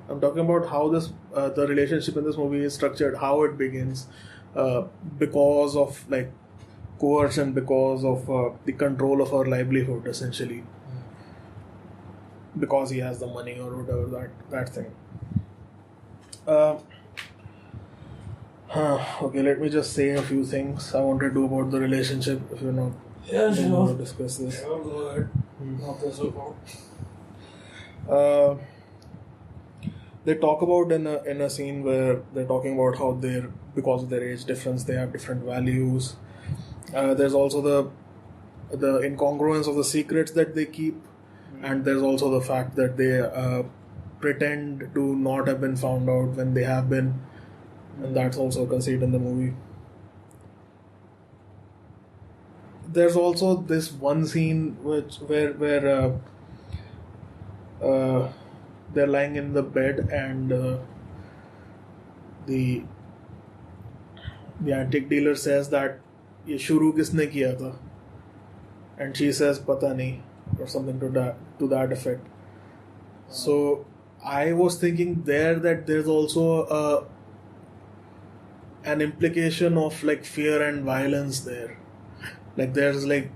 I'm talking about how this the relationship in this movie is structured, how it begins, because of like coercion, because of the control of her livelihood, essentially, because he has the money or whatever that thing. Okay, let me just say a few things I want to do about the relationship. If you're not, don't want to discuss this. Yeah, go ahead. Not this about. They talk about in a scene where they're talking about how because of their age difference they have different values. There's also the incongruence of the secrets that they keep, and there's also the fact that they pretend to not have been found out when they have been, and that's also a conceit in the movie. There's also this one scene where they're lying in the bed and the antique dealer says that ये शुरू किसने किया था, and she says पता नहीं or something to that effect. So I was thinking there that there's also an implication of like fear and violence there. Like there's like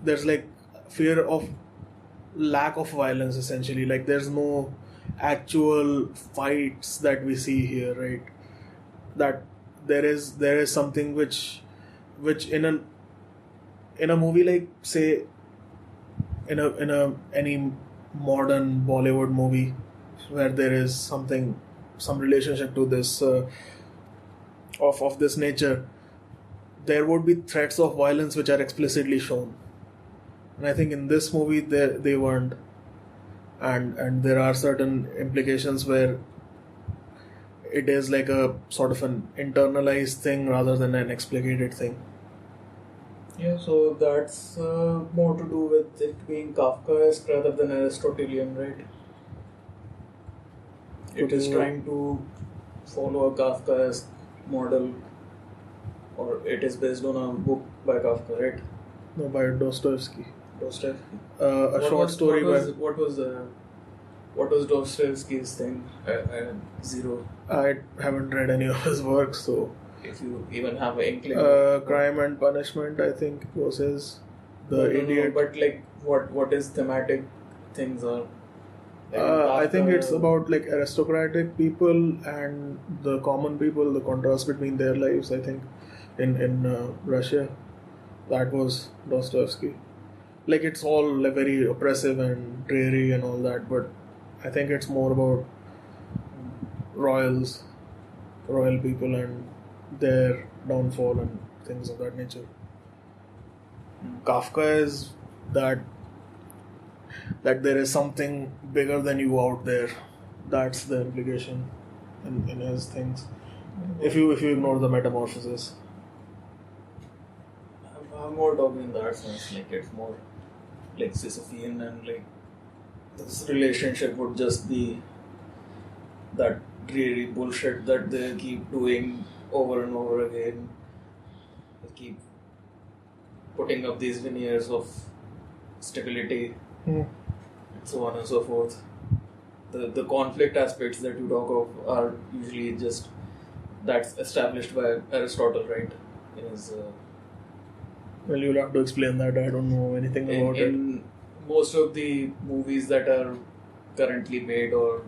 there's like fear of lack of violence essentially. Like there's no actual fights that we see here, right? That there is something which in a movie like say in a any modern Bollywood movie where there is some relationship to this of this nature, there would be threats of violence which are explicitly shown, and I think in this movie they weren't, and there are certain implications where it is like a sort of an internalized thing rather than an explicated thing. Yeah, so that's more to do with it being Kafkaesque rather than Aristotelian, right? It is trying to follow a Kafkaesque model, or it is based on a book by Kafka, right? No, by Dostoevsky. Dostoevsky. A short story What was Dostoevsky's thing? Zero. I haven't read any of his works, so. If you even have an inkling. Crime and Punishment, I think, was his. The Idiot. But like, what is thematic things are? Like I think it's about like aristocratic people and the common people, the contrast between their lives. I think in Russia, that was Dostoevsky. Like it's all like very oppressive and dreary and all that, but I think it's more about royal people and their downfall and things of that nature. Kafka is that there is something bigger than you out there. That's the implication in his things. If you ignore the metamorphosis. I'm more talking in that sense, like it's more like Sisyphean, and like this relationship would just be that dreary bullshit that they keep doing over and over again. They keep putting up these veneers of stability and so on and so forth. The conflict aspects that you talk of are usually just that's established by Aristotle, right? In his well, you'll have to explain that. I don't know anything about it. In most of the movies that are currently made or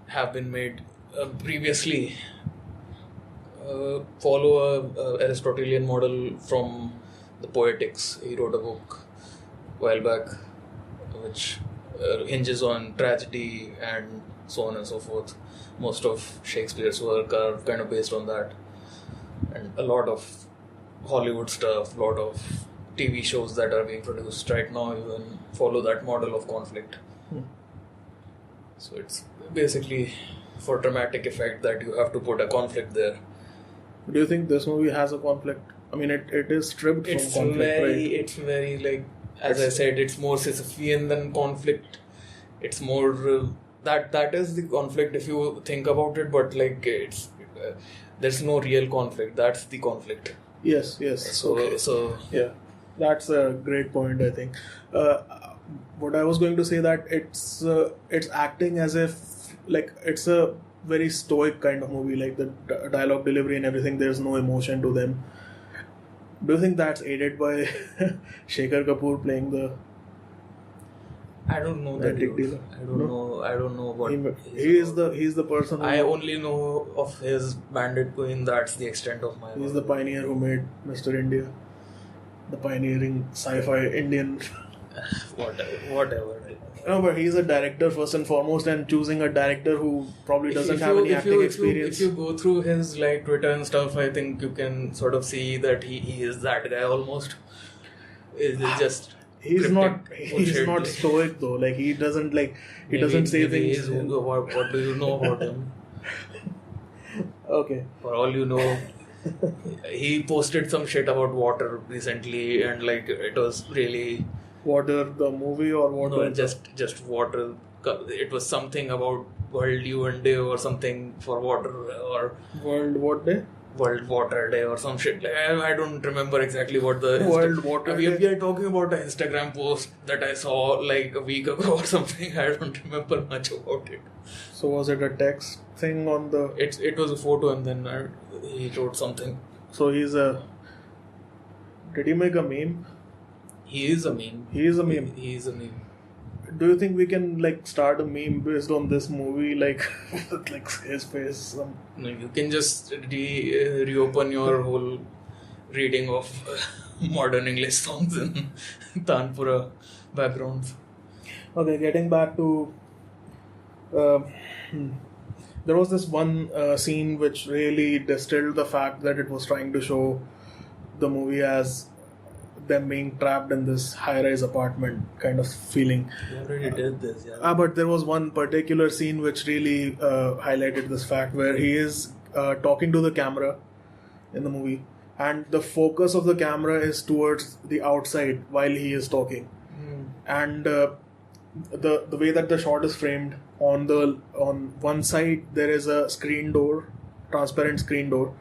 have been made previously follow a Aristotelian model from the Poetics. He wrote a book a while back which hinges on tragedy and so on and so forth. Most of Shakespeare's work are kind of based on that, and a lot of Hollywood stuff, a lot of TV shows that are being produced right now even follow that model of conflict. So it's basically for dramatic effect that you have to put a conflict there. Do you think this movie has a conflict? I mean, it is stripped from conflict, right? It's very like, as I said, it's more Sisyphean than conflict. It's more that is the conflict if you think about it, but like it's there's no real conflict. That's the conflict. Yes. So yeah, that's a great point. I think. What I was going to say that it's acting as if like it's a very stoic kind of movie, like the dialogue delivery and everything. There's no emotion to them. Do you think that's aided by Shekhar Kapoor playing the? I don't know that. Dealer. I don't know what he's the person. I only know of his Bandit Queen. That's the extent of my. He's the pioneer who made Mr. India, the pioneering sci-fi Indian. Whatever. No, but he's a director first and foremost, and choosing a director who probably doesn't have any acting experience. If you go through his like Twitter and stuff, I think you can sort of see that he is that guy almost. Is just. He's not stoic though. Like he doesn't say things. What do you know about him? Okay. For all you know, he posted some shit about water recently, and like it was really. Water, the movie, or water? No, just water. It was something about World UN Day or something for water, or World what day? World Water Day or some shit. I don't remember exactly what the World Water Day. We are talking about an Instagram post that I saw like a week ago or something. I don't remember much about it. So was it a text thing on the? It was a photo and then he wrote something. So he's a. Did he make a meme? He is a meme. He is a meme. He is a meme. Do you think we can like start a meme based on this movie, like like his face? No, you can just reopen your whole reading of modern English songs in Tanpura backgrounds. Okay, getting back to uh, hmm. there was this one scene which really distilled the fact that it was trying to show the movie as them being trapped in this high-rise apartment kind of feeling. You already did this, yeah. But there was one particular scene which really highlighted this fact where he is talking to the camera in the movie, and the focus of the camera is towards the outside while he is talking. And the way that the shot is framed, on one side there is a screen door, transparent screen door,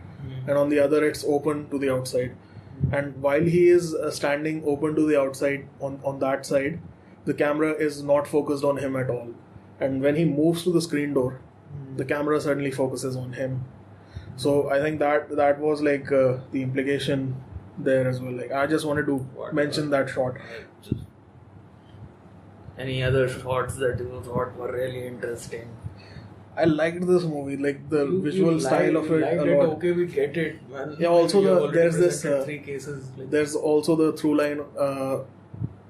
and on the other it's open to the outside. And while he is standing open to the outside on that side, the camera is not focused on him at all. And when he moves to the screen door, the camera suddenly focuses on him. So I think that was like the implication there as well. Like I just wanted to mention that shot. Any other shots that you thought were really interesting? I liked this movie, like the visual style of it a lot. Okay, we get it, man. Yeah, also there's this. Three cases. There's also the through line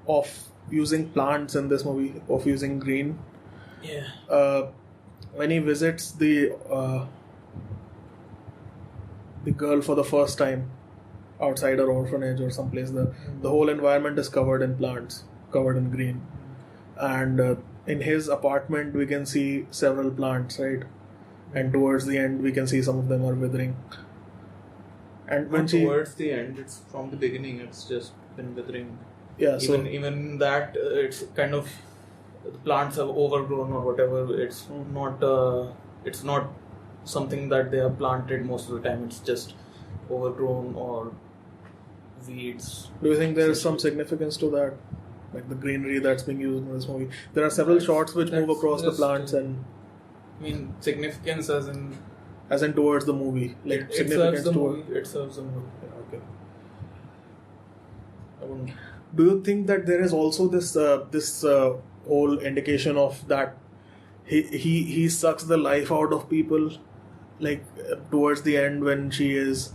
of using plants in this movie, of using green. Yeah. When he visits the girl for the first time outside her orphanage or someplace, the whole environment is covered in plants, covered in green, and in his apartment we can see several plants, right? And towards the end we can see some of them are withering. And when towards the end, it's from the beginning, it's just been withering. Yeah, so even that it's kind of, the plants have overgrown or whatever. It's not something that they have planted most of the time. It's just overgrown or weeds. do you think there is some significance to that? Like the greenery that's being used in this movie. There are several shots which move across the plants, and I mean significance as in towards the movie. Like it significance serves the towards. movie. It serves the movie. Yeah, okay. Do you think that there is also this whole indication of that he sucks the life out of people, like towards the end when she is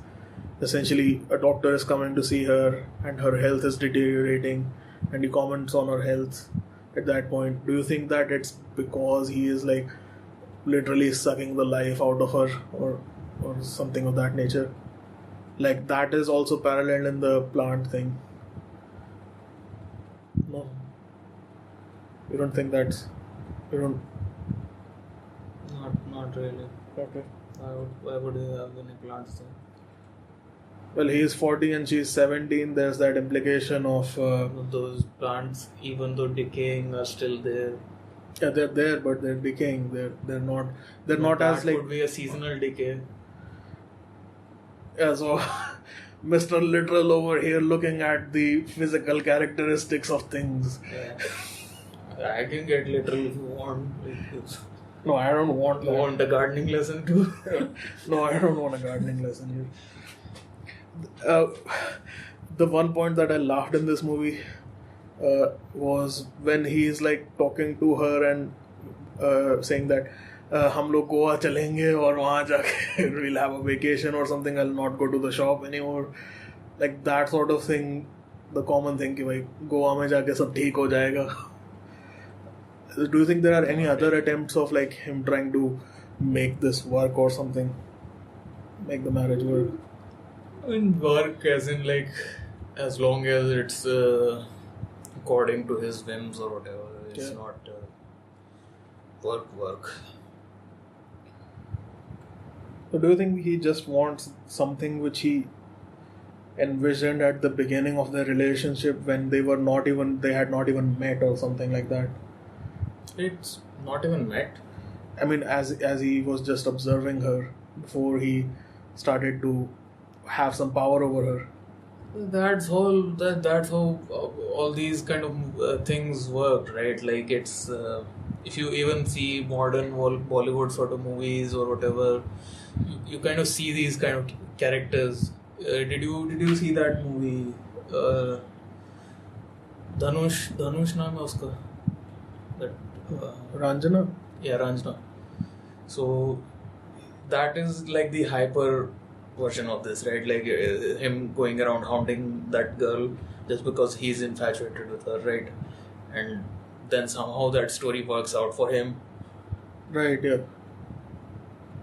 essentially, a doctor is coming to see her and her health is deteriorating, and he comments on her health at that point. Do you think that it's because he is like literally sucking the life out of her, or something of that nature? Like that is also parallel in the plant thing. No, you don't think that's, you don't? Not really. Okay. Why would he have any plants there? Well, he is 40 and she is 17. There's that implication of those plants, even though decaying, are still there. yeah, they're there, but they're decaying. They're not. They're not that as like. Could be a seasonal decay. Yeah, so Mr. Literal over here looking at the physical characteristics of things. Yeah. I can get literal if you want. No, I don't want You that. want a gardening lesson too? No, I don't want a gardening lesson here. The one point that I laughed in this movie was when he's like talking to her and saying that हम लोग गोवा चलेंगे और वहाँ जाके we'll have a vacation or something. I'll not go to the shop anymore. Like that sort of thing. The common thing कि भाई गोवा में जाके सब ठीक हो जाएगा. Do you think there are any other attempts of like him trying to make this work or something? Make the marriage work? I mean, work as in like, as long as it's according to his whims or whatever. It's not work. So do you think he just wants something which he envisioned at the beginning of their relationship when they had not even met or something like that? It's not even met. I mean, as he was just observing her before he started to have some power over her. That's how all these kind of things work, right? Like it's if you even see modern Bollywood sort of movies or whatever, you kind of see these kind of characters. Did you see that movie? धनुष नाम है उसका. Ranjana? Yeah, Ranjana. So that is like the hyper version of this, right? Like him going around haunting that girl just because he's infatuated with her, right? And then somehow that story works out for him. Right, yeah.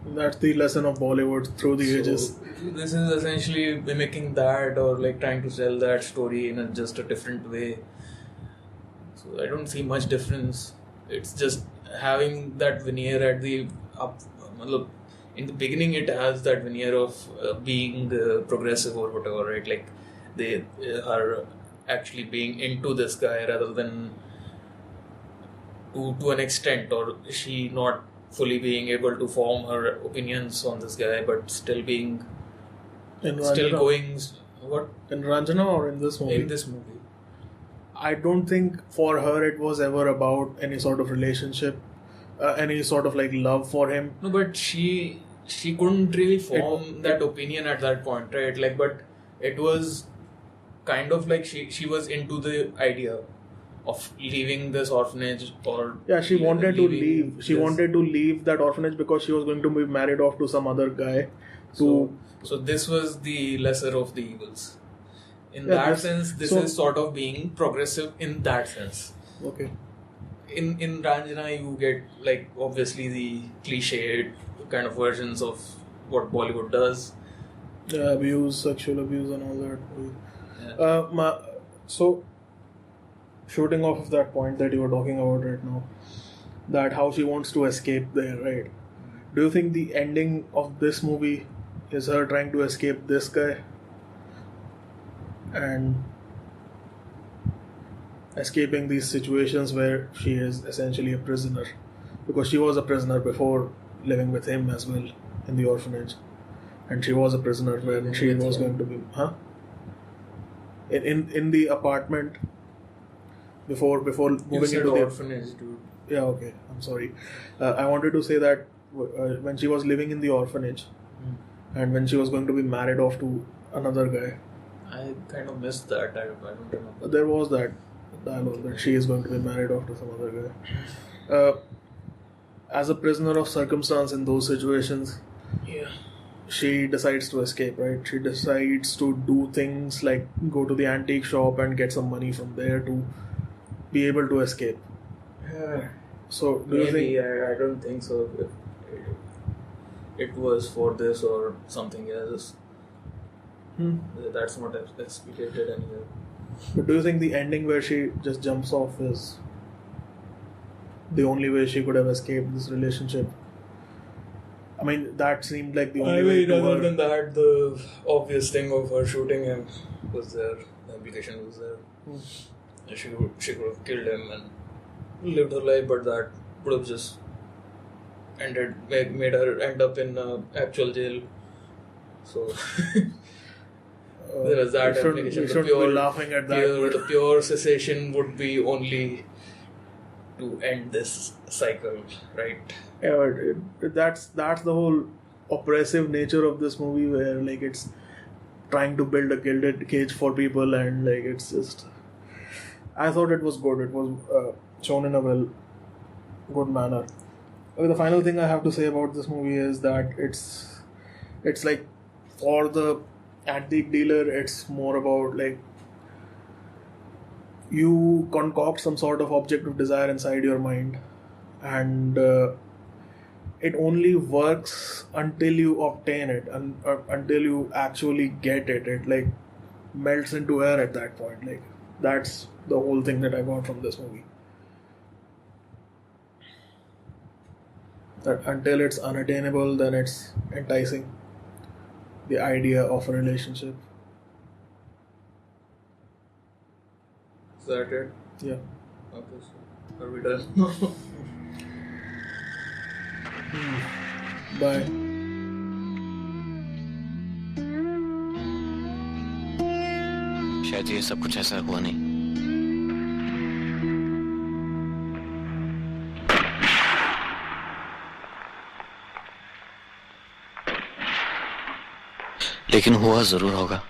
That's the lesson of Bollywood through the ages. This is essentially mimicking that, or like trying to sell that story in just a different way. So I don't see much difference. It's just having that veneer at the up. In the beginning, it has that veneer of being progressive or whatever, right? Like they are actually being into this guy rather than to an extent, or she not fully being able to form her opinions on this guy, but still being still going. What in Ranjana or in this movie? In this movie. I don't think for her it was ever about any sort of relationship, any sort of like love for him. No, but she couldn't really form that opinion at that point, right? Like, but it was kind of like she was into the idea of leaving this orphanage, or she wanted to leave. She wanted to leave that orphanage because she was going to be married off to some other guy. So this was the lesser of the evils. In that sense, this is sort of being progressive in that sense. Okay. In Ranjana, you get like obviously the cliched kind of versions of what Bollywood does. Yeah, abuse, sexual abuse, and all that. Yeah. So, shooting off of that point that you were talking about right now, that how she wants to escape there, right? Do you think the ending of this movie is her trying to escape this guy and escaping these situations where she is essentially a prisoner? Because she was a prisoner before living with him as well in the orphanage, and she was a prisoner when she was going to be in the apartment before moving into the orphanage, dude. Yeah, okay, I'm sorry. I wanted to say that when she was living in the orphanage and when she was going to be married off to another guy, I kind of missed that. I don't remember. There was that dialogue that she is going to be married off to some other guy. As a prisoner of circumstance in those situations, she decides to escape, right? She decides to do things like go to the antique shop and get some money from there to be able to escape. So, do you think? I don't think so. It was for this or something else. That's not explicated anywhere. But do you think the ending where she just jumps off is the only way she could have escaped this relationship? I mean, that seemed like the only way. Other than that, the obvious thing of her shooting him was there. The implication was there. She could have killed him and lived her life, but that would have just made her end up in actual jail. So there is that implication. We shouldn't be laughing at that. The pure cessation would be only to end this cycle, right? Yeah, but that's the whole oppressive nature of this movie, where like it's trying to build a gilded cage for people, and like it's just. I thought it was good. It was shown in a good manner. Okay, the final thing I have to say about this movie is that it's like for the antique dealer, it's more about like you concoct some sort of object of desire inside your mind, and it only works until you obtain it, and until you actually get it. It like melts into air at that point. Like that's the whole thing that I got from this movie. That until it's unattainable, then it's enticing. The idea of a relationship. Is that it? Yeah. Okay, so are we done? Bye. शायद ये सब कुछ ऐसा हुआ नहीं. लेकिन हुआ जरूर होगा.